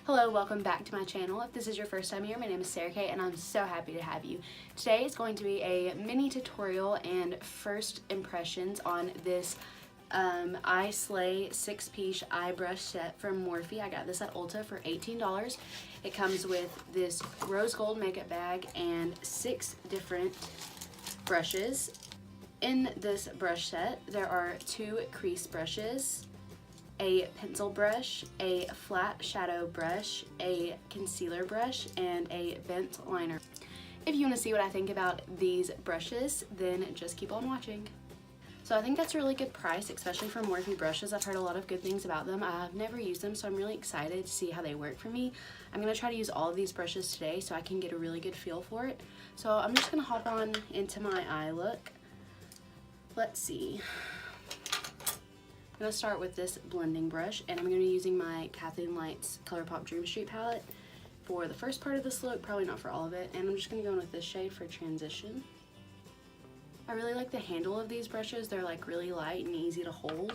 Hello, welcome back to my channel. If this is your first time here, my name is Sarah Kay and I'm so happy to have you. Today is going to be a mini tutorial and first impressions on this I Slay 6-piece eye brush set from Morphe. I got this at Ulta for $18. It comes with this rose gold makeup bag and 6 different brushes. In this brush set, there are 2 crease brushes, a pencil brush, a flat shadow brush, a concealer brush, and a bent liner. If you want to see what I think about these brushes, then just keep on watching. So I think that's a really good price, especially for Morphe brushes. I've heard a lot of good things about them. I've never used them, so I'm really excited to see how they work for me. I'm going to try to use all of these brushes today so I can get a really good feel for it. So I'm just going to hop on into my eye look. Let's see. I'm going to start with this blending brush, and I'm going to be using my Kathleen Lights ColourPop Dream Street palette for the first part of this look, probably not for all of it, and I'm just going to go in with this shade for transition. I really like the handle of these brushes. They're like really light and easy to hold.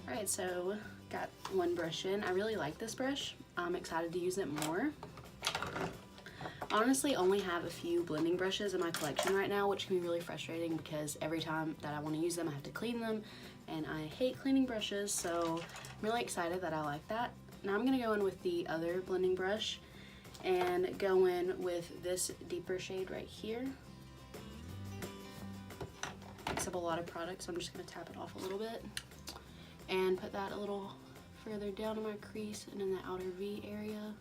Alright, so got one brush in. I really like this brush. I'm excited to use it more. I honestly only have a few blending brushes in my collection right now, which can be really frustrating because every time that I want to use them, I have to clean them, and I hate cleaning brushes, so I'm really excited that I like that. Now I'm going to go in with the other blending brush and go in with this deeper shade right here. Mix up a lot of product, so I'm just going to tap it off a little bit and put that a little further down in my crease and in the outer V area.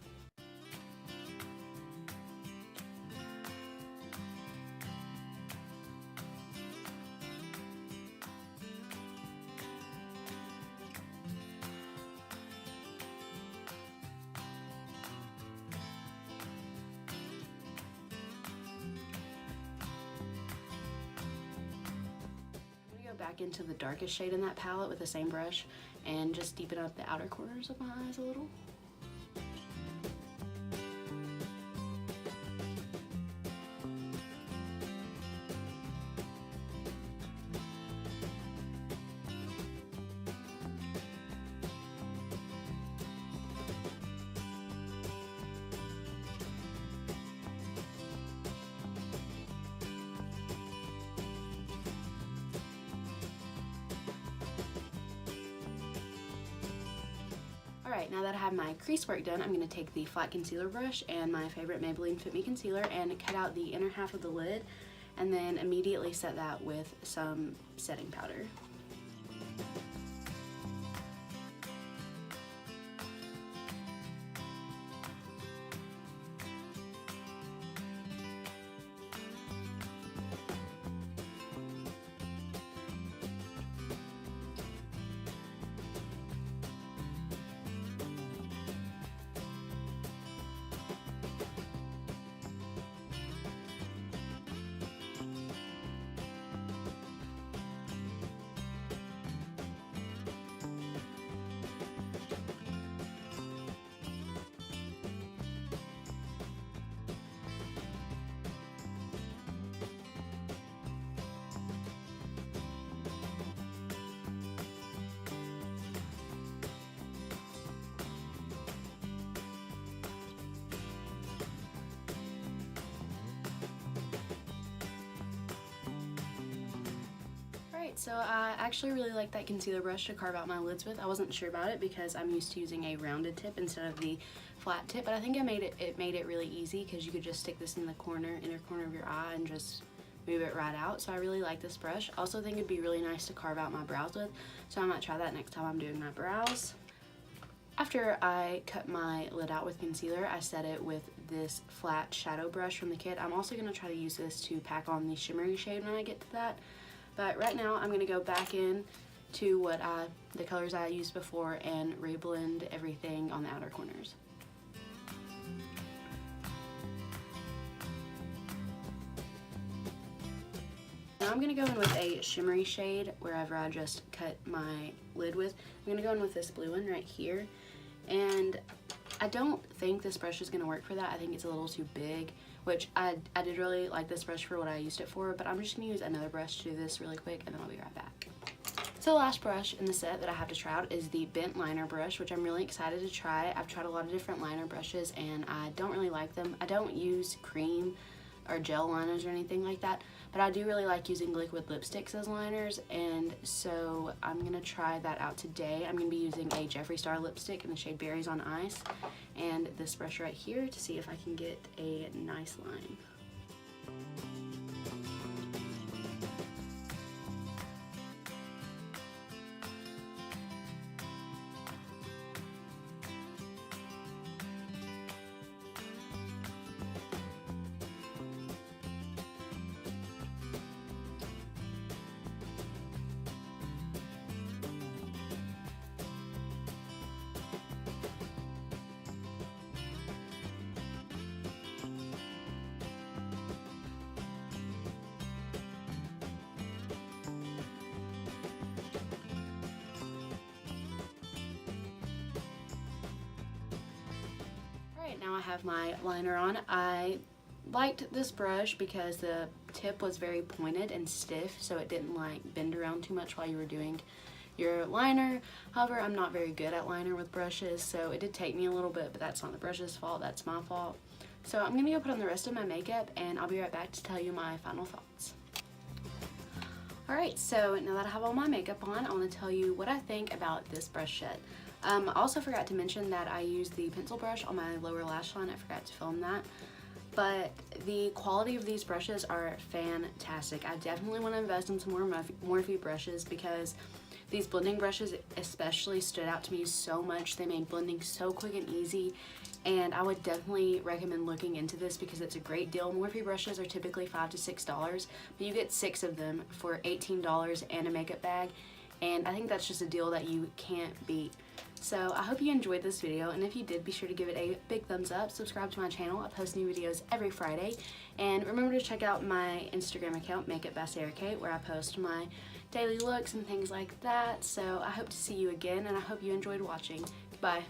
Back into the darkest shade in that palette with the same brush and just deepen up the outer corners of my eyes a little. Alright, now that I have my crease work done, I'm going to take the flat concealer brush and my favorite Maybelline Fit Me concealer and cut out the inner half of the lid, and then immediately set that with some setting powder. So I actually really like that concealer brush to carve out my lids with. I wasn't sure about it because I'm used to using a rounded tip instead of the flat tip, but I think it made it really easy because you could just stick this in the inner corner of your eye and just move it right out. So I really like this brush. I also think it'd be really nice to carve out my brows with, so I might try that next time I'm doing my brows. After I cut my lid out with concealer, I set it with this flat shadow brush from the kit. I'm also going to try to use this to pack on the shimmery shade when I get to that. But right now I'm going to go back in to the colors I used before and reblend everything on the outer corners. Now I'm going to go in with a shimmery shade wherever I just cut my lid with. I'm going to go in with this blue one right here. And I don't think this brush is going to work for that. I think it's a little too big, which I did really like this brush for what I used it for, but I'm just going to use another brush to do this really quick and then I'll be right back. So the last brush in the set that I have to try out is the bent liner brush, which I'm really excited to try. I've tried a lot of different liner brushes and I don't really like them. I don't use cream or gel liners or anything like that, but I do really like using liquid lipsticks as liners, and so I'm going to try that out today. I'm going to be using a Jeffree Star lipstick in the shade Berries on Ice and this brush right here to see if I can get a nice line. Now I have my liner on. I liked this brush because the tip was very pointed and stiff, so it didn't like bend around too much while you were doing your liner. However, I'm not very good at liner with brushes, so it did take me a little bit, but that's not the brush's fault, that's my fault. So I'm gonna go put on the rest of my makeup and I'll be right back to tell you my final thoughts. Alright, so now that I have all my makeup on, I want to tell you what I think about this brush set. I also forgot to mention that I used the pencil brush on my lower lash line. I forgot to film that. But the quality of these brushes are fantastic. I definitely want to invest in some more Morphe brushes because these blending brushes especially stood out to me so much. They made blending so quick and easy, and I would definitely recommend looking into this because it's a great deal. Morphe brushes are typically $5 to $6, but you get 6 of them for $18 and a makeup bag, and I think that's just a deal that you can't beat. So I hope you enjoyed this video, and if you did, be sure to give it a big thumbs up, subscribe to my channel. I post new videos every Friday, and remember to check out my Instagram account, Makeup by Sarah Kate, where I post my daily looks and things like that. So I hope to see you again, and I hope you enjoyed watching. Goodbye.